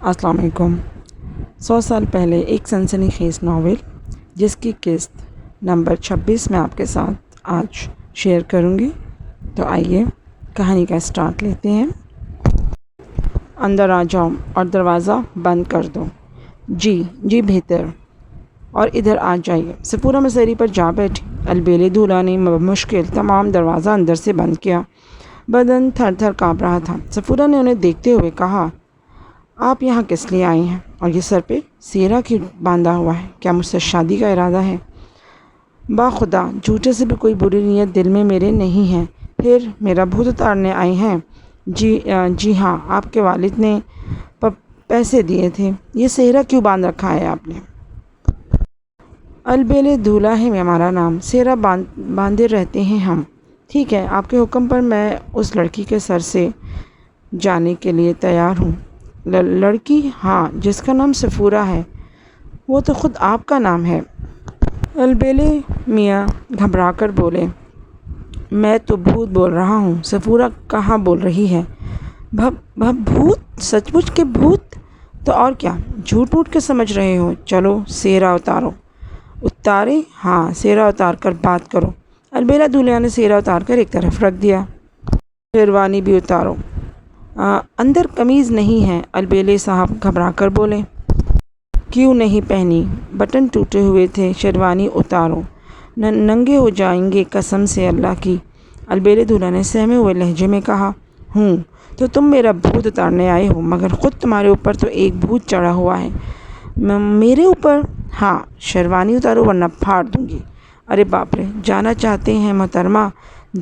السلام علیکم۔ 100 سال پہلے ایک سنسنی خیز ناول جس کی قسط نمبر 26 میں آپ کے ساتھ آج شیئر کروں گی۔ تو آئیے کہانی کا اسٹارٹ لیتے ہیں۔ اندر آ جاؤ اور دروازہ بند کر دو۔ جی بہتر، اور ادھر آ جائیے۔ سفورہ مسری پر جا بیٹھی۔ البیلے دولہا نے مشکل تمام دروازہ اندر سے بند کیا۔ بدن تھر تھر کانپ رہا تھا۔ سفورہ نے انہیں دیکھتے ہوئے کہا، آپ یہاں کس لیے آئی ہیں؟ اور یہ سر پہ سیرا کیوں باندھا ہوا ہے؟ کیا مجھ سے شادی کا ارادہ ہے؟ خدا جھوٹے سے بھی کوئی بری نیت دل میں میرے نہیں ہے۔ پھر میرا بھوت اتارنے آئے ہیں؟ جی ہاں، آپ کے والد نے پیسے دیے تھے۔ یہ سہرا کیوں باندھ رکھا ہے آپ نے؟ البیلے دولہا ہے ہمارا نام، سہرا باندھے رہتے ہیں ہم۔ ٹھیک ہے، آپ کے حکم پر میں اس لڑکی کے سر سے جانے کے لیے تیار ہوں۔ لڑکی؟ ہاں، جس کا نام سفورہ ہے۔ وہ تو خود آپ کا نام ہے۔ البیلے میاں گھبرا کر بولے، میں تو بھوت بول رہا ہوں، سفورہ کہاں بول رہی ہے؟ بھوت؟ سچ مچ کے بھوت؟ تو اور کیا جھوٹ موٹ کے سمجھ رہے ہو؟ چلو سہرا اتارو۔ اتارے؟ ہاں، سہرا اتار کر بات کرو۔ البیلہ دولہا نے سہرا اتار کر ایک طرف رکھ دیا۔ شیروانی بھی اتارو۔ اندر قمیض نہیں ہے، البیلے صاحب گھبرا کر بولے۔ کیوں نہیں پہنی؟ بٹن ٹوٹے ہوئے تھے۔ شیروانی اتارو، ننگے ہو جائیں گے قسم سے اللہ کی۔ البیلے دولہا نے سہمے ہوئے لہجے میں کہا، تو تم میرا بھوت اتارنے آئے ہو، مگر خود تمہارے اوپر تو ایک بھوت چڑھا ہوا ہے۔ میرے اوپر؟ ہاں، شیروانی اتارو ورنہ پھاڑ دوں گی۔ ارے باپ رے، جانا چاہتے ہیں محترمہ؟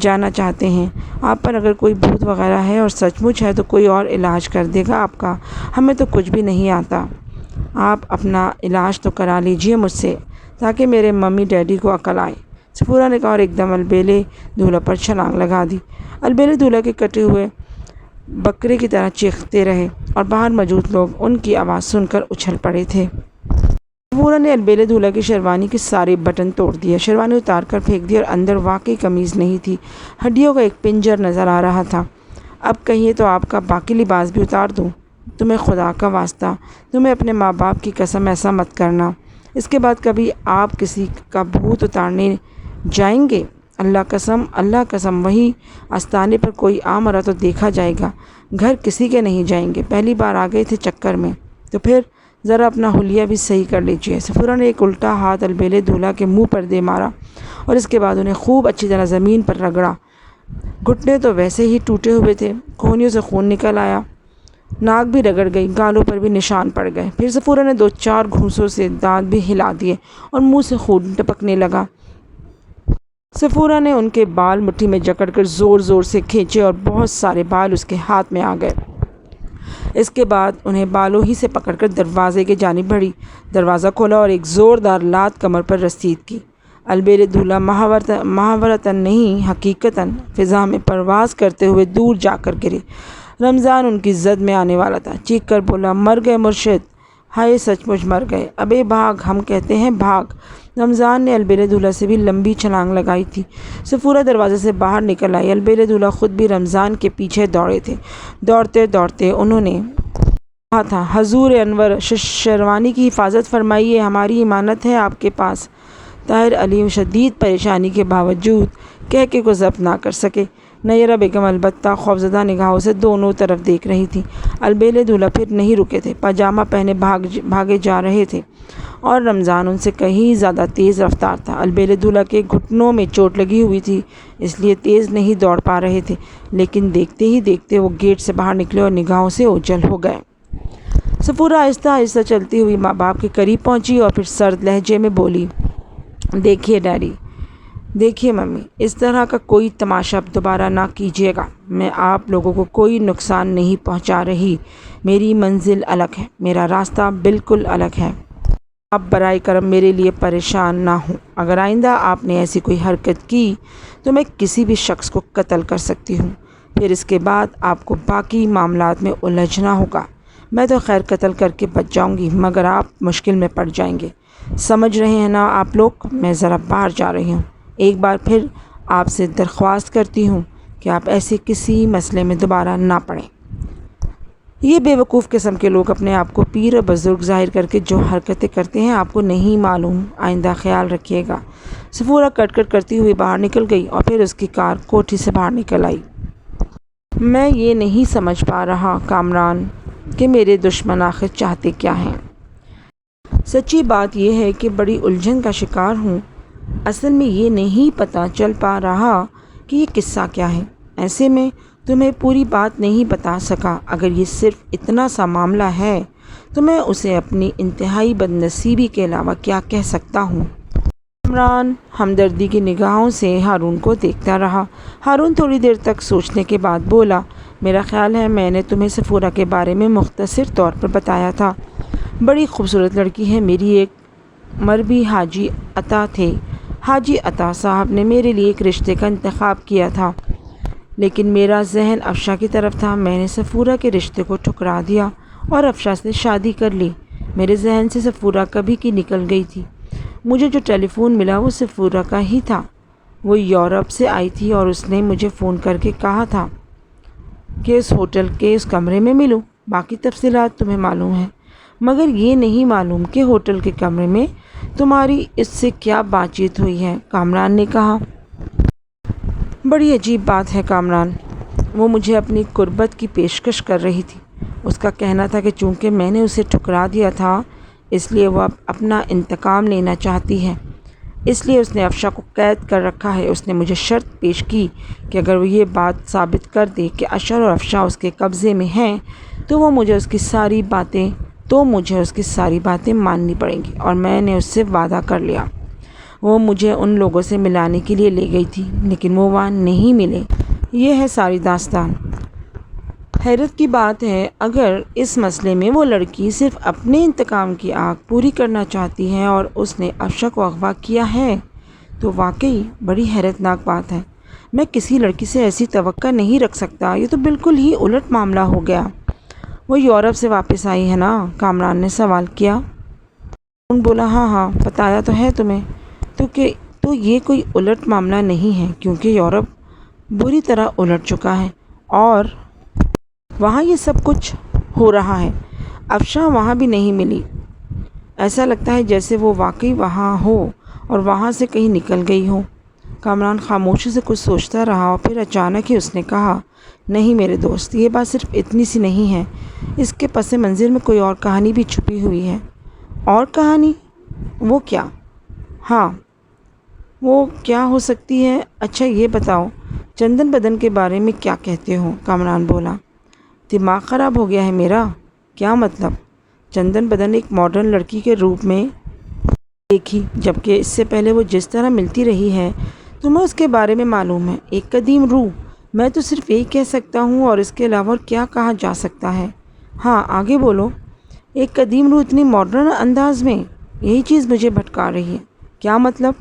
جانا چاہتے ہیں؟ آپ پر اگر کوئی بھوت وغیرہ ہے اور سچ مچ ہے تو کوئی اور علاج کر دے گا آپ کا، ہمیں تو کچھ بھی نہیں آتا۔ آپ اپنا علاج تو کرا لیجئے مجھ سے، تاکہ میرے ممی ڈیڈی کو عقل آئے، سفورہ نے کہا اور ایک دم البیلے دولہا پر چھلانگ لگا دی۔ البیلے دولہا کے کٹے ہوئے بکرے کی طرح چیختے رہے اور باہر موجود لوگ ان کی آواز سن کر اچھل پڑے تھے۔ سفورہ نے البیلے دولہا کی شیروانی کے سارے بٹن توڑ دیے، شیروانی اتار کر پھینک دی اور اندر واقعی قمیض نہیں تھی، ہڈیوں کا ایک پنجر نظر آ رہا تھا۔ اب کہیے تو آپ کا باقی لباس بھی اتار دوں؟ تمہیں خدا کا واسطہ، تمہیں اپنے ماں باپ کی قسم ایسا مت کرنا۔ اس کے بعد کبھی آپ کسی کا بھوت اتارنے جائیں گے؟ اللہ قسم وہی آستانے پر کوئی آ مرا تو دیکھا جائے گا، گھر کسی کے نہیں جائیں گے۔ پہلی بار آ گئے تھے چکر میں، تو پھر ذرا اپنا حلیہ بھی صحیح کر لیجیے۔ سفورہ نے ایک الٹا ہاتھ البیلے دولہا کے منہ پر دے مارا اور اس کے بعد انہیں خوب اچھی طرح زمین پر رگڑا۔ گھٹنے تو ویسے ہی ٹوٹے ہوئے تھے، کہنیوں سے خون نکل آیا، ناک بھی رگڑ گئی، گالوں پر بھی نشان پڑ گئے۔ پھر سفورہ نے 2-4 گھونسوں سے دانت بھی ہلا دیے اور منہ سے خون ٹپکنے لگا۔ سفورہ نے ان کے بال مٹھی میں جکڑ کر زور زور سے کھینچے اور بہت سارے بال اس کے ہاتھ میں آ گئے۔ اس کے بعد انہیں بالوں ہی سے پکڑ کر دروازے کی جانب بڑھی، دروازہ کھولا اور ایک زوردار لات کمر پر رسید کی۔ البیلے دولہا محاورتاً نہیں حقیقتاً فضا میں پرواز کرتے ہوئے دور جا کر گرے۔ رمضان ان کی زد میں آنے والا تھا، چیخ کر بولا، مر گئے مرشد! ہائے سچ مچ مر گئے! ابے بھاگ، ہم کہتے ہیں بھاگ! رمضان نے البیلے دولہا سے بھی لمبی چھلانگ لگائی تھی۔ سفورہ دروازے سے باہر نکل آئی، البیلے دولہا خود بھی رمضان کے پیچھے دوڑے تھے۔ دوڑتے دوڑتے انہوں نے کہا تھا، حضور انور، شیروانی کی حفاظت فرمائیے، ہماری امانت ہے آپ کے پاس۔ طاہر علی شدید پریشانی کے باوجود کہکے کو ضبط نہ کر سکے۔ نیرہ بیگم البتہ خوفزدہ نگاہوں سے دونوں طرف دیکھ رہی تھی۔ البیلے دولہا پھر نہیں رکے تھے، پاجامہ پہنے بھاگے جا رہے تھے اور رمضان ان سے کہیں زیادہ تیز رفتار تھا۔ البیلے دولہا کے گھٹنوں میں چوٹ لگی ہوئی تھی، اس لیے تیز نہیں دوڑ پا رہے تھے، لیکن دیکھتے ہی دیکھتے وہ گیٹ سے باہر نکلے اور نگاہوں سے اوجھل ہو گئے۔ سفورہ آہستہ آہستہ چلتی ہوئی ماں باپ کے قریب پہنچی اور پھر سرد لہجے میں بولی، دیکھیے ڈیڈی، دیکھیے ممی، اس طرح کا کوئی تماشا اب دوبارہ نہ کیجیے گا۔ میں آپ لوگوں کو کوئی نقصان نہیں پہنچا رہی، میری منزل الگ ہے، میرا راستہ بالکل الگ ہے۔ آپ برائے کرم میرے لیے پریشان نہ ہوں، اگر آئندہ آپ نے ایسی کوئی حرکت کی تو میں کسی بھی شخص کو قتل کر سکتی ہوں، پھر اس کے بعد آپ کو باقی معاملات میں الجھنا ہوگا۔ میں تو خیر قتل کر کے بچ جاؤں گی، مگر آپ مشکل میں پڑ جائیں گے۔ سمجھ رہے ہیں نا آپ لوگ؟ میں ذرا باہر جا رہی ہوں، ایک بار پھر آپ سے درخواست کرتی ہوں کہ آپ ایسے کسی مسئلے میں دوبارہ نہ پڑیں۔ یہ بیوقوف قسم کے لوگ اپنے آپ کو پیر اور بزرگ ظاہر کر کے جو حرکتیں کرتے ہیں آپ کو نہیں معلوم، آئندہ خیال رکھیے گا۔ صفورہ کٹ کٹ کرتی ہوئی باہر نکل گئی اور پھر اس کی کار کوٹھی سے باہر نکل آئی۔ میں یہ نہیں سمجھ پا رہا کامران کہ میرے دشمن آخر چاہتے کیا ہیں۔ سچی بات یہ ہے کہ بڑی الجھن کا شکار ہوں۔ اصل میں یہ نہیں پتہ چل پا رہا کہ یہ قصہ کیا ہے۔ ایسے میں تمہیں پوری بات نہیں بتا سکا۔ اگر یہ صرف اتنا سا معاملہ ہے تو میں اسے اپنی انتہائی بد نصیبی کے علاوہ کیا کہہ سکتا ہوں۔ کامران ہمدردی کی نگاہوں سے ہارون کو دیکھتا رہا۔ ہارون تھوڑی دیر تک سوچنے کے بعد بولا، میرا خیال ہے میں نے تمہیں صفورہ کے بارے میں مختصر طور پر بتایا تھا۔ بڑی خوبصورت لڑکی ہے، میری ایک مربی حاجی عطا تھے۔ حاجی عطا صاحب نے میرے لیے ایک رشتے کا انتخاب کیا تھا، لیکن میرا ذہن افشا کی طرف تھا۔ میں نے صفورہ کے رشتے کو ٹھکرا دیا اور افشا سے شادی کر لی۔ میرے ذہن سے صفورہ کبھی کی نکل گئی تھی۔ مجھے جو ٹیلی فون ملا وہ صفورہ کا ہی تھا۔ وہ یورپ سے آئی تھی اور اس نے مجھے فون کر کے کہا تھا کہ اس ہوٹل کے اس کمرے میں ملوں۔ باقی تفصیلات تمہیں معلوم ہیں، مگر یہ نہیں معلوم کہ ہوٹل کے کمرے میں تمہاری اس سے کیا بات چیت ہوئی ہے، کامران نے کہا۔ بڑی عجیب بات ہے کامران، وہ مجھے اپنی قربت کی پیشکش کر رہی تھی۔ اس کا کہنا تھا کہ چونکہ میں نے اسے ٹھکرا دیا تھا اس لیے وہ اب اپنا انتقام لینا چاہتی ہے، اس لیے اس نے افشا کو قید کر رکھا ہے۔ اس نے مجھے شرط پیش کی کہ اگر وہ یہ بات ثابت کر دے کہ اشر اور افشا اس کے قبضے میں ہیں تو مجھے اس کی ساری باتیں ماننی پڑیں گی، اور میں نے اس سے وعدہ کر لیا۔ وہ مجھے ان لوگوں سے ملانے کے لیے لے گئی تھی، لیکن وہ وہاں نہیں ملے۔ یہ ہے ساری داستان۔ حیرت کی بات ہے، اگر اس مسئلے میں وہ لڑکی صرف اپنے انتقام کی آگ پوری کرنا چاہتی ہے اور اس نے افشا کو اغوا کیا ہے تو واقعی بڑی حیرت ناک بات ہے۔ میں کسی لڑکی سے ایسی توقع نہیں رکھ سکتا۔ یہ تو بالکل ہی الٹ معاملہ ہو گیا۔ وہ یورپ سے واپس آئی ہے نا؟ کامران نے سوال کیا۔ ہارون بولا، ہاں بتایا تو ہے تمہیں تو یہ کوئی الٹ معاملہ نہیں ہے، کیونکہ یورپ بری طرح الٹ چکا ہے اور وہاں یہ سب کچھ ہو رہا ہے۔ افشا وہاں بھی نہیں ملی۔ ایسا لگتا ہے جیسے وہ واقعی وہاں ہو اور وہاں سے کہیں نکل گئی ہو۔ کامران خاموشی سے کچھ سوچتا رہا اور پھر اچانک ہی اس نے کہا، نہیں میرے دوست، یہ بات صرف اتنی سی نہیں ہے، اس کے پس منظر میں کوئی اور کہانی بھی چھپی ہوئی ہے۔ اور کہانی؟ وہ کیا؟ ہاں وہ کیا ہو سکتی ہے؟ اچھا یہ بتاؤ، چندن بدن کے بارے میں کیا کہتے ہو؟ کامران بولا۔ دماغ خراب ہو گیا ہے میرا؟ کیا مطلب؟ چندن بدن ایک ماڈرن لڑکی کے روپ میں دیکھی، جبکہ اس سے پہلے وہ جس طرح ملتی رہی ہے تمہیں اس کے بارے میں معلوم ہے۔ ایک قدیم روح، میں تو صرف یہی کہہ سکتا ہوں، اور اس کے علاوہ اور کیا کہا جا سکتا ہے؟ ہاں آگے بولو۔ ایک قدیم روح اتنی ماڈرن انداز میں، یہی چیز مجھے بھٹکا رہی ہے۔ کیا مطلب؟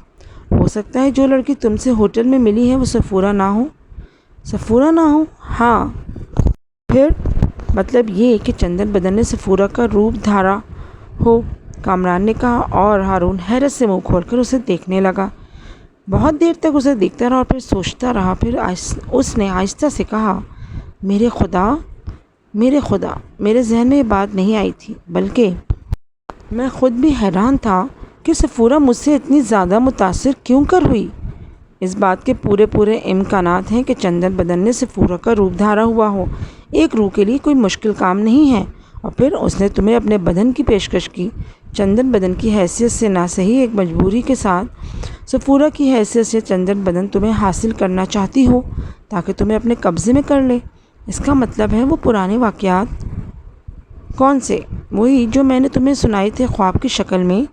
ہو سکتا ہے جو لڑکی تم سے ہوٹل میں ملی ہے وہ صفورہ نہ ہو۔ صفورہ نہ ہو؟ ہاں۔ پھر؟ مطلب یہ کہ چندن بدن نے صفورہ کا روپ دھارا ہو، کامران نے کہا، اور ہارون حیرت سے منہ کھول کر اسے دیکھنے لگا۔ بہت دیر تک اسے دیکھتا رہا اور پھر سوچتا رہا۔ پھر اس نے آہستہ سے کہا، میرے خدا، میرے ذہن میں یہ بات نہیں آئی تھی، بلکہ میں خود بھی حیران تھا کہ صفورہ مجھ سے اتنی زیادہ متاثر کیوں کر ہوئی۔ اس بات کے پورے امکانات ہیں کہ چندن بدن نے صفورہ کا روپ دھارا ہوا ہو۔ ایک روح کے لیے کوئی مشکل کام نہیں ہے۔ اور پھر اس نے تمہیں اپنے بدن کی پیشکش کی، چندن بدن کی حیثیت سے نہ صحیح ایک مجبوری کے ساتھ۔ صفورہ کی حیثیت سے چندن بدن تمہیں حاصل کرنا چاہتی ہو تاکہ تمہیں اپنے قبضے میں کر لے۔ اس کا مطلب ہے وہ پرانے واقعات۔ کون سے؟ وہی جو میں نے تمہیں سنائے تھے خواب کی شکل میں،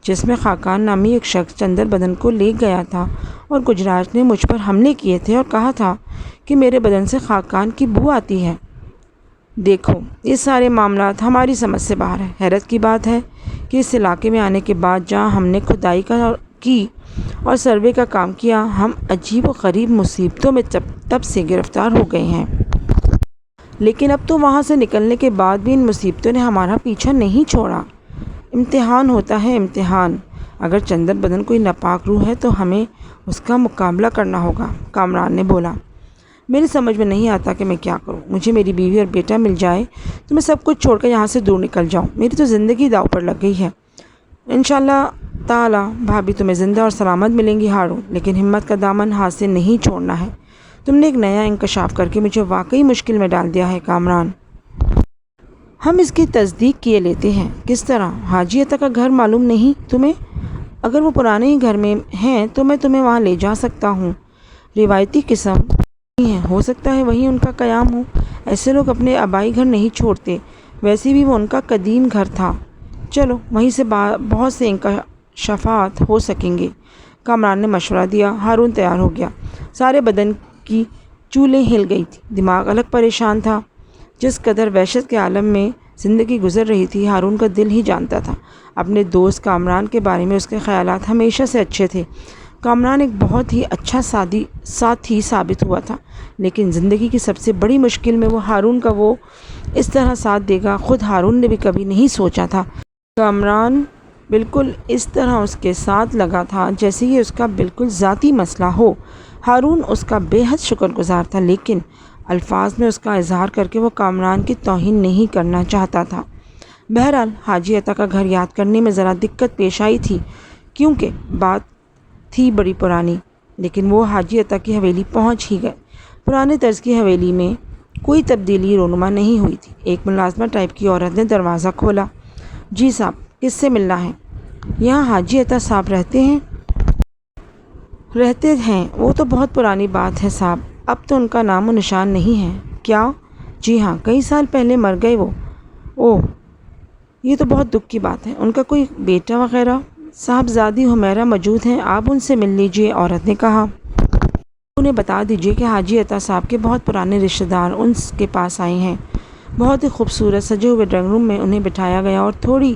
جس میں خاقان نامی ایک شخص چندن بدن کو لے گیا تھا اور گجراج نے مجھ پر حملے کیے تھے اور کہا تھا کہ میرے بدن سے خاقان کی بو آتی ہے۔ دیکھو یہ سارے معاملات ہماری سمجھ سے باہر ہیں۔ حیرت کی بات ہے کہ اس علاقے میں آنے کے بعد جہاں ہم نے کھدائی کی اور سروے کا کام کیا، ہم عجیب و غریب مصیبتوں میں تب سے گرفتار ہو گئے ہیں۔ لیکن اب تو وہاں سے نکلنے کے بعد بھی ان مصیبتوں نے ہمارا پیچھا نہیں چھوڑا۔ امتحان ہوتا ہے، امتحان۔ اگر چندن بدن کوئی ناپاک روح ہے تو ہمیں اس کا مقابلہ کرنا ہوگا، کامران نے بولا۔ میری سمجھ میں نہیں آتا کہ میں کیا کروں۔ مجھے میری بیوی اور بیٹا مل جائے تو میں سب کچھ چھوڑ کر یہاں سے دور نکل جاؤں۔ میری تو زندگی داؤ پر لگ گئی ہے۔ انشاءاللہ تعالی بھابھی تمہیں زندہ اور سلامت ملیں گی ہارون، لیکن ہمت کا دامن ہاتھ سے نہیں چھوڑنا ہے۔ تم نے ایک نیا انکشاف کر کے مجھے واقعی مشکل میں ڈال دیا ہے کامران۔ ہم اس کی تصدیق کیے لیتے ہیں۔ کس طرح؟ حاجی عطا کا گھر معلوم نہیں تمہیں؟ اگر وہ پرانے ہی گھر میں ہیں تو میں تمہیں وہاں لے جا سکتا ہوں۔ روایتی قسم نہیں ہے، ہو سکتا ہے وہیں ان کا قیام ہو۔ ایسے لوگ اپنے آبائی گھر نہیں چھوڑتے، ویسے بھی وہ ان کا قدیم گھر تھا۔ چلو وہیں سے بہت سے انکشافات ہو سکیں گے۔ کامران نے مشورہ دیا۔ ہارون تیار ہو گیا۔ سارے بدن کی چولیں ہل گئی تھی، دماغ الگ پریشان تھا۔ جس قدر وحشت کے عالم میں زندگی گزر رہی تھی، ہارون کا دل ہی جانتا تھا۔ اپنے دوست کامران کے بارے میں اس کے خیالات ہمیشہ سے اچھے تھے۔ کامران ایک بہت ہی اچھا ساتھی ثابت ہوا تھا، لیکن زندگی کی سب سے بڑی مشکل میں وہ ہارون کا وہ اس طرح ساتھ دے گا، خود ہارون نے بھی کبھی نہیں سوچا تھا۔ کامران بالکل اس طرح اس کے ساتھ لگا تھا جیسے یہ اس کا بالکل ذاتی مسئلہ ہو۔ ہارون اس کا بے حد شکر گزار تھا، لیکن الفاظ میں اس کا اظہار کر کے وہ کامران کی توہین نہیں کرنا چاہتا تھا۔ بہرحال حاجی عطا کا گھر یاد کرنے میں ذرا دقت پیش آئی تھی، کیونکہ بات تھی بڑی پرانی، لیکن وہ حاجی عطا کی حویلی پہنچ ہی گئے۔ پرانے طرز کی حویلی میں کوئی تبدیلی رونما نہیں ہوئی تھی۔ ایک ملازمہ ٹائپ کی عورت نے دروازہ کھولا۔ جی صاحب، کس سے ملنا ہے؟ یہاں حاجی عطا صاحب رہتے ہیں؟ رہتے ہیں، وہ تو بہت پرانی بات ہے صاحب، اب تو ان کا نام و نشان نہیں ہے۔ کیا؟ جی ہاں، کئی سال پہلے مر گئے وہ۔ اوہ، یہ تو بہت دکھ کی بات ہے۔ ان کا کوئی بیٹا وغیرہ؟ صاحبزادی حمیرہ موجود ہیں، آپ ان سے مل لیجئے، عورت نے کہا۔ انہیں بتا دیجئے کہ حاجی عطا صاحب کے بہت پرانے رشتہ دار ان کے پاس آئے ہیں۔ بہت ہی خوبصورت سجے ہوئے ڈرائنگ روم میں انہیں بٹھایا گیا اور تھوڑی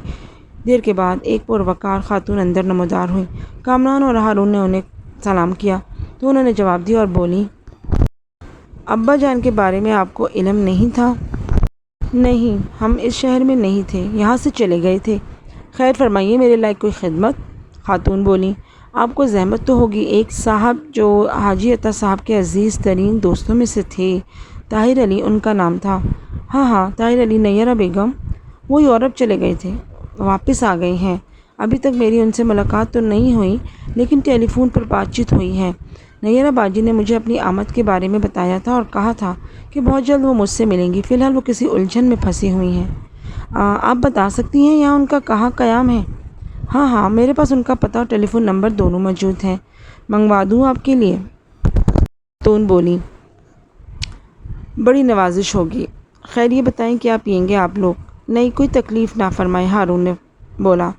دیر کے بعد ایک پروقار خاتون اندر نمودار ہوئی۔ کامران اور ہارون نے انہیں سلام کیا تو انہوں نے جواب دیا اور بولی، ابا جان کے بارے میں آپ کو علم نہیں تھا؟ نہیں، ہم اس شہر میں نہیں تھے، یہاں سے چلے گئے تھے۔ خیر فرمائیے، میرے لائق کوئی خدمت؟ خاتون بولی، آپ کو زحمت تو ہوگی، ایک صاحب جو حاجی عطا صاحب کے عزیز ترین دوستوں میں سے تھے، طاہر علی ان کا نام تھا۔ ہاں، طاہر علی۔ نیرہ بیگم؟ وہ یورپ چلے گئے تھے، واپس آ گئے ہیں۔ ابھی تک میری ان سے ملاقات تو نہیں ہوئی، لیکن ٹیلی فون پر بات چیت ہوئی ہے۔ نیرہ باجی نے مجھے اپنی آمد کے بارے میں بتایا تھا اور کہا تھا کہ بہت جلد وہ مجھ سے ملیں گی۔ فی الحال وہ کسی الجھن میں پھنسی ہوئی ہیں۔ آپ بتا سکتی ہیں یہاں ان کا کہاں قیام ہے؟ ہاں، میرے پاس ان کا پتہ اور ٹیلی فون نمبر دونوں موجود ہیں، منگوا دوں آپ کے لیے؟ خاتون بولی، بڑی نوازش ہوگی۔ خیر یہ بتائیں کیا پئیں گے آپ لوگ؟ نہیں، کوئی تکلیف نہ فرمائے، ہارون نے بولا۔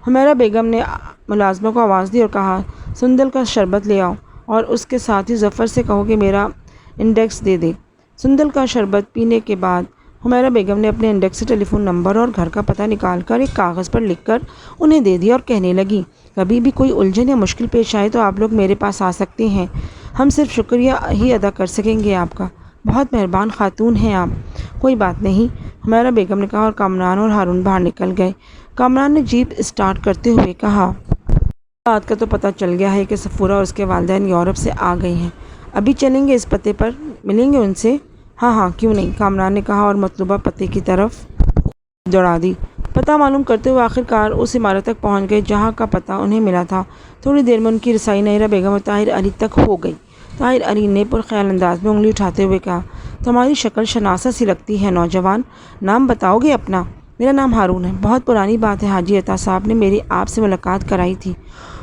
حمیرہ بیگم نے ملازمہ کو آواز دی اور کہا، سندل کا شربت لے آؤ اور اس کے ساتھ ہی ظفر سے کہو کہ میرا انڈیکس دے دے۔ سندل کا شربت پینے کے بعد حمیرہ بیگم نے اپنے انڈیکس سے ٹیلی فون نمبر اور گھر کا پتہ نکال کر ایک کاغذ پر لکھ کر انہیں دے دیا اور کہنے لگی، کبھی بھی کوئی الجھن یا مشکل پیش آئے تو آپ لوگ میرے پاس آ سکتے ہیں، ہم صرف شکریہ ہی ادا کر سکیں گے آپ کا۔ بہت مہربان خاتون ہیں آپ۔ کوئی بات نہیں، حمیرہ بیگم نے کہا، اور کامران اور ہارون باہر نکل گئے۔ کامران نے جیپ اسٹارٹ کرتے ہوئے کہا، بات کا تو پتہ چل گیا ہے کہ صفورہ اور اس کے والدین یورپ سے آ گئی ہیں، ابھی چلیں گے اس پتے پر، ملیں گے ان سے؟ ہاں، کیوں نہیں، کامران نے کہا اور مطلوبہ پتے کی طرف دوڑا دی۔ پتہ معلوم کرتے ہوئے آخرکار اس عمارت تک پہنچ گئے جہاں کا پتہ انہیں ملا تھا۔ تھوڑی دیر میں ان کی رسائی نیرہ بیگم اور طاہر علی تک ہو گئی۔ طاہر علی نے پرخیال انداز میں انگلی اٹھاتے ہوئے کہا، تمہاری شکل شناسا سی لگتی ہے نوجوان، نام بتاؤ گے اپنا؟ میرا نام ہارون ہے، بہت پرانی بات ہے، حاجی عطا صاحب نے میری آپ سے ملاقات کرائی تھی۔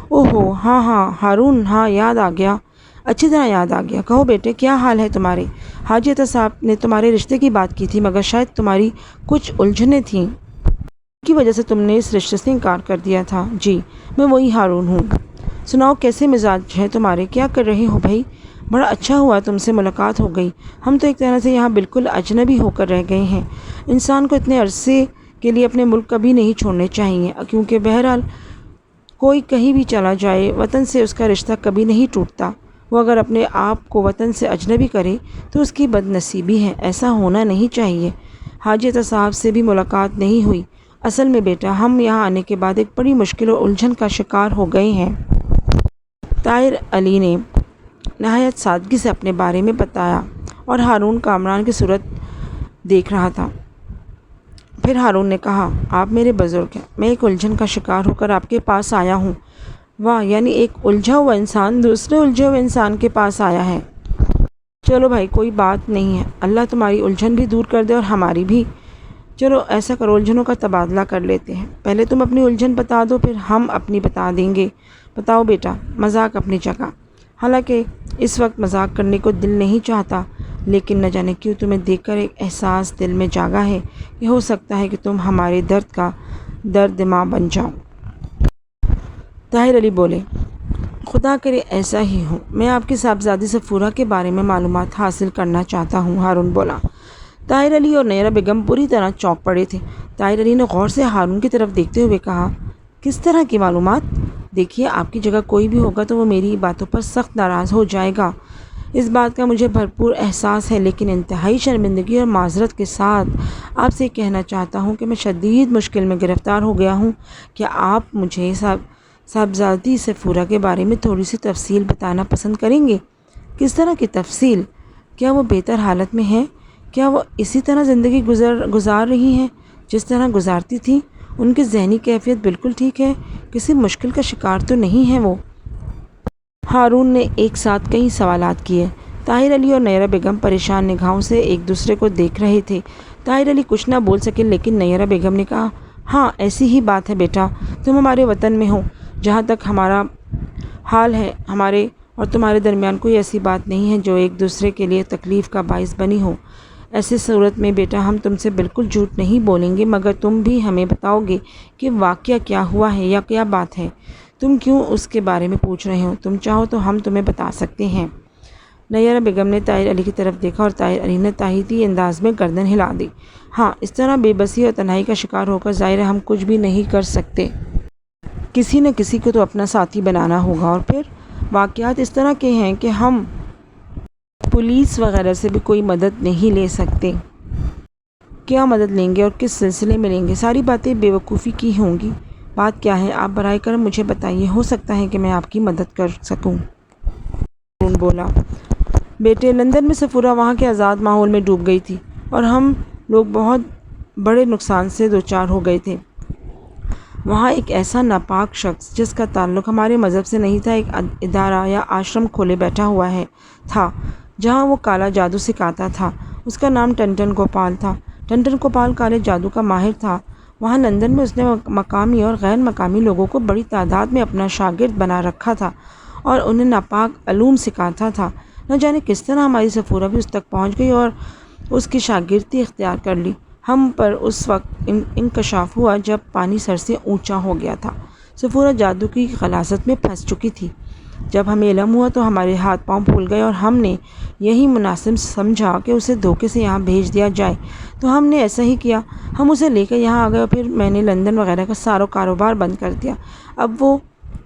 اوہو، ہاں ہارون، ہاں یاد آ گیا، اچھی طرح یاد آ گیا، کہو بیٹے کیا حال ہے تمہارے؟ حاجی عطا صاحب نے تمہارے رشتے کی بات کی تھی، مگر شاید تمہاری کچھ الجھنیں تھیں، کی وجہ سے تم نے اس رشتے سے انکار کر دیا تھا۔ جی، میں وہی ہارون ہوں۔ سناؤ کیسے مزاج ہے تمہارے، کیا کر رہے ہو بھائی؟ بڑا اچھا ہوا تم سے ملاقات ہو گئی، ہم تو ایک طرح سے یہاں بالکل اجنبی ہو کر رہ گئے ہیں۔ انسان کو اتنے عرصے کے لیے اپنے ملک کبھی نہیں چھوڑنے چاہیے، کیونکہ بہرحال کوئی کہیں بھی چلا جائے، وطن سے اس کا رشتہ کبھی نہیں ٹوٹتا۔ وہ اگر اپنے آپ کو وطن سے اجنبی کرے تو اس کی بد نصیبی ہے، ایسا ہونا نہیں چاہیے۔ حاجی عطا صاحب سے بھی ملاقات نہیں ہوئی۔ اصل میں بیٹا، ہم یہاں آنے کے بعد ایک بڑی مشکل اور الجھن کا شکار ہو گئے ہیں۔ طاہر علی نے نہایت سادگی سے اپنے بارے میں بتایا۔ اور ہارون کامران کی صورت دیکھ رہا تھا۔ پھر ہارون نے کہا، آپ میرے بزرگ ہیں، میں ایک الجھن کا شکار ہو کر آپ کے پاس آیا ہوں۔ واہ، یعنی ایک الجھا ہوا انسان دوسرے الجھے ہوئے انسان کے پاس آیا ہے۔ چلو بھائی، کوئی بات نہیں ہے، اللہ تمہاری الجھن بھی دور کر دے اور ہماری بھی۔ چلو ایسا کرو، الجھنوں کا تبادلہ کر لیتے ہیں، پہلے تم اپنی الجھن بتا دو، پھر ہم اپنی بتا دیں گے۔ بتاؤ بیٹا۔ مذاق اپنی جگہ، حالانکہ اس وقت مذاق کرنے کو دل نہیں چاہتا، لیکن نہ جانے کیوں تمہیں دیکھ کر ایک احساس دل میں جاگا ہے کہ ہو سکتا ہے کہ تم ہمارے درد کا درد ماں بن جاؤ۔ طاہر علی بولے، خدا کرے ایسا ہی ہو، میں آپ کی صاحبزادی صفورہ کے بارے میں معلومات حاصل کرنا چاہتا ہوں، ہارون بولا۔ طاہر علی اور نیرہ بیگم پوری طرح چونک پڑے تھے۔ طاہر علی نے غور سے ہارون کی طرف دیکھتے ہوئے کہا، کس طرح کی معلومات؟ دیکھیے، آپ کی جگہ کوئی بھی ہوگا تو وہ میری باتوں پر سخت ناراض ہو جائے گا، اس بات کا مجھے بھرپور احساس ہے، لیکن انتہائی شرمندگی اور معذرت کے ساتھ آپ سے کہنا چاہتا ہوں کہ میں شدید مشکل میں گرفتار ہو گیا ہوں۔ کیا آپ مجھے صاحبزادی صفورہ کے بارے میں تھوڑی سی تفصیل بتانا پسند کریں گے؟ کس طرح کی تفصیل؟ کیا وہ بہتر حالت میں ہے؟ کیا وہ اسی طرح زندگی گزار رہی ہیں جس طرح گزارتی تھیں؟ ان کی ذہنی کیفیت بالکل ٹھیک ہے؟ کسی مشکل کا شکار تو نہیں ہے وہ؟ ہارون نے ایک ساتھ کئی سوالات کیے۔ طاہر علی اور نیرہ بیگم پریشان نگاہوں سے ایک دوسرے کو دیکھ رہے تھے۔ طاہر علی کچھ نہ بول سکے، لیکن نیرہ بیگم نے کہا، ہاں ایسی ہی بات ہے بیٹا، تم ہمارے وطن میں ہو، جہاں تک ہمارا حال ہے ہمارے اور تمہارے درمیان کوئی ایسی بات نہیں ہے جو ایک دوسرے کے لیے تکلیف کا باعث بنی ہو۔ ایسی صورت میں بیٹا ہم تم سے بالکل جھوٹ نہیں بولیں گے، مگر تم بھی ہمیں بتاؤ گے کہ واقعہ کیا ہوا ہے یا کیا بات ہے، تم کیوں اس کے بارے میں پوچھ رہے ہو؟ تم چاہو تو ہم تمہیں بتا سکتے ہیں۔ نیرہ بیگم نے طاہر علی کی طرف دیکھا اور طاہر علی نے تائیدی انداز میں گردن ہلا دی۔ ہاں، اس طرح بے بسی اور تنہائی کا شکار ہو کر ظاہر ہے ہم کچھ بھی نہیں کر سکتے، کسی نہ کسی کو تو اپنا ساتھی بنانا ہوگا، اور پھر واقعات اس طرح کے ہیں کہ ہم پولیس وغیرہ سے بھی کوئی مدد نہیں لے سکتے۔ کیا مدد لیں گے اور کس سلسلے میں لیں گے؟ ساری باتیں بے وقوفی کی ہوں گی۔ بات کیا ہے آپ برائے کرم مجھے بتائیے، ہو سکتا ہے کہ میں آپ کی مدد کر سکوں۔ ہارون بولا، بیٹے لندن میں صفورہ وہاں کے آزاد ماحول میں ڈوب گئی تھی اور ہم لوگ بہت بڑے نقصان سے دوچار ہو گئے تھے۔ وہاں ایک ایسا ناپاک شخص جس کا تعلق ہمارے مذہب سے نہیں تھا، ایک ادارہ یا آشرم کھولے بیٹھا ہوا تھا جہاں وہ کالا جادو سکھاتا تھا۔ اس کا نام ٹنٹن گوپال تھا۔ ٹنٹن گوپال کالے جادو کا ماہر تھا۔ وہاں لندن میں اس نے مقامی اور غیر مقامی لوگوں کو بڑی تعداد میں اپنا شاگرد بنا رکھا تھا اور انہیں ناپاک علوم سکھاتا تھا۔ نہ جانے کس طرح ہماری صفورہ بھی اس تک پہنچ گئی اور اس کی شاگردی اختیار کر لی۔ ہم پر اس وقت انکشاف ہوا جب پانی سر سے اونچا ہو گیا تھا۔ صفورہ جادو کی غلاظت میں پھنس چکی تھی۔ جب ہمیں علم ہوا تو ہمارے ہاتھ پاؤں پھول گئے اور ہم نے یہی مناسب سمجھا کہ اسے دھوکے سے یہاں بھیج دیا جائے، تو ہم نے ایسا ہی کیا۔ ہم اسے لے کر یہاں آ گئے اور پھر میں نے لندن وغیرہ کا سارا کاروبار بند کر دیا۔ اب وہ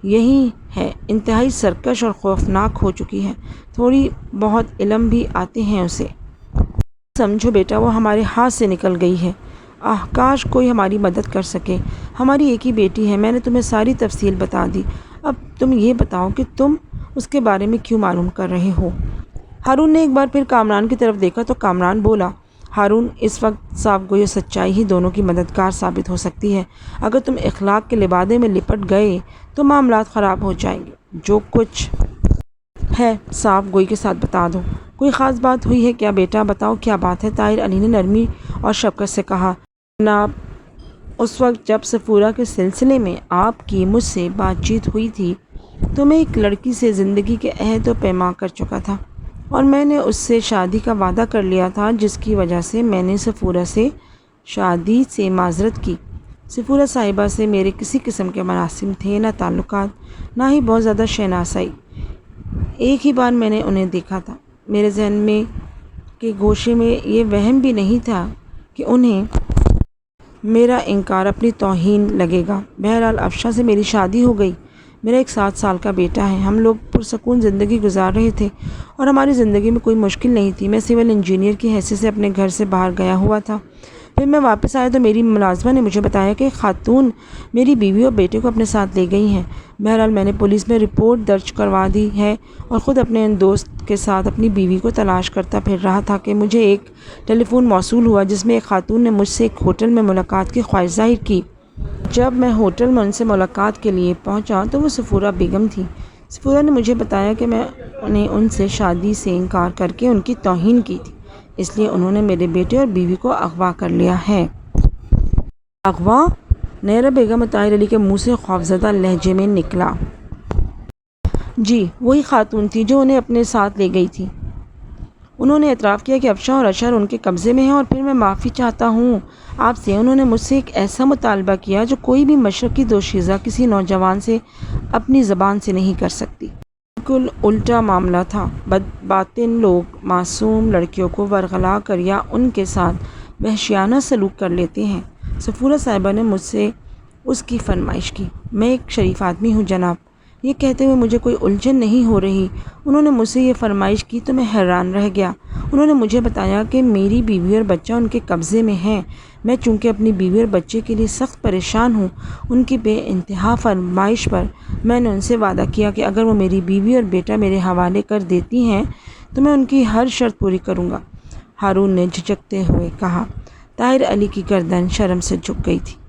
یہی ہے، انتہائی سرکش اور خوفناک ہو چکی ہے، تھوڑی بہت علم بھی آتے ہیں اسے۔ سمجھو بیٹا وہ ہمارے ہاتھ سے نکل گئی ہے۔ کاش کوئی ہماری مدد کر سکے۔ ہماری ایک ہی بیٹی ہے، میں نے تمہیں ساری تفصیل بتا دی، اب تم یہ بتاؤ کہ تم اس کے بارے میں کیوں معلوم کر رہے ہو؟ ہارون نے ایک بار پھر کامران کی طرف دیکھا تو کامران بولا، ہارون اس وقت صاف گوئی اور سچائی ہی دونوں کی مددگار ثابت ہو سکتی ہے۔ اگر تم اخلاق کے لبادے میں لپٹ گئے تو معاملات خراب ہو جائیں گے۔ جو کچھ ہے صاف گوئی کے ساتھ بتا دو۔ کوئی خاص بات ہوئی ہے کیا بیٹا؟ بتاؤ کیا بات ہے؟ طاہر علی نے نرمی اور شفقت سے کہا، جناب اس وقت جب صفورہ کے سلسلے میں آپ کی مجھ سے بات چیت ہوئی تھی تو میں ایک لڑکی سے زندگی کے عہد و پیما کر چکا تھا اور میں نے اس سے شادی کا وعدہ کر لیا تھا، جس کی وجہ سے میں نے صفورہ سے شادی سے معذرت کی۔ صفورہ صاحبہ سے میرے کسی قسم کے مراسم تھے نہ تعلقات، نہ ہی بہت زیادہ شناسائی۔ ایک ہی بار میں نے انہیں دیکھا تھا۔ میرے ذہن میں کے گوشے میں یہ وہم بھی نہیں تھا کہ انہیں میرا انکار اپنی توہین لگے گا۔ بہرحال افشاں سے میری شادی ہو گئی۔ میرا ایک 7 سال کا بیٹا ہے۔ ہم لوگ پرسکون زندگی گزار رہے تھے اور ہماری زندگی میں کوئی مشکل نہیں تھی۔ میں سول انجینئر کی حیثیت سے اپنے گھر سے باہر گیا ہوا تھا۔ پھر میں واپس آیا تو میری ملازمہ نے مجھے بتایا کہ خاتون میری بیوی اور بیٹے کو اپنے ساتھ لے گئی ہیں۔ بہرحال میں نے پولیس میں رپورٹ درج کروا دی ہے اور خود اپنے دوست کے ساتھ اپنی بیوی کو تلاش کرتا پھر رہا تھا کہ مجھے ایک ٹیلی فون موصول ہوا جس میں ایک خاتون نے مجھ سے ایک ہوٹل میں ملاقات کی خواہش ظاہر کی۔ جب میں ہوٹل میں ان سے ملاقات کے لیے پہنچا تو وہ صفورہ بیگم تھی۔ صفورہ نے مجھے بتایا کہ میں نے ان سے شادی سے انکار کر کے ان کی توہین کی تھی، اس لیے انہوں نے میرے بیٹے اور بیوی کو اغوا کر لیا ہے۔ اغوا؟ نیرا بیگم اور طاہر علی کے منہ سے خوفزدہ لہجے میں نکلا۔ جی، وہی خاتون تھی جو انہیں اپنے ساتھ لے گئی تھی۔ انہوں نے اعتراف کیا کہ افشاں اور اشر ان کے قبضے میں ہیں اور پھر میں معافی چاہتا ہوں آپ سے۔ انہوں نے مجھ سے ایک ایسا مطالبہ کیا جو کوئی بھی مشرقی دوشیزہ کسی نوجوان سے اپنی زبان سے نہیں کر سکتی۔ بالکل الٹا معاملہ تھا۔ بدباطن لوگ معصوم لڑکیوں کو ورغلا کر یا ان کے ساتھ وحشیانہ سلوک کر لیتے ہیں۔ صفورہ صاحبہ نے مجھ سے اس کی فرمائش کی۔ میں ایک شریف آدمی ہوں جناب۔ یہ کہتے ہوئے مجھے کوئی الجھن نہیں ہو رہی۔ انہوں نے مجھ سے یہ فرمائش کی تو میں حیران رہ گیا۔ انہوں نے مجھے بتایا کہ میری بیوی اور بچہ ان کے قبضے میں ہیں۔ میں چونکہ اپنی بیوی اور بچے کے لیے سخت پریشان ہوں، ان کی بے انتہا فرمائش پر میں نے ان سے وعدہ کیا کہ اگر وہ میری بیوی اور بیٹا میرے حوالے کر دیتی ہیں تو میں ان کی ہر شرط پوری کروں گا۔ ہارون نے جھجکتے ہوئے کہا۔ طاہر علی کی گردن شرم سے جھک گئی تھی۔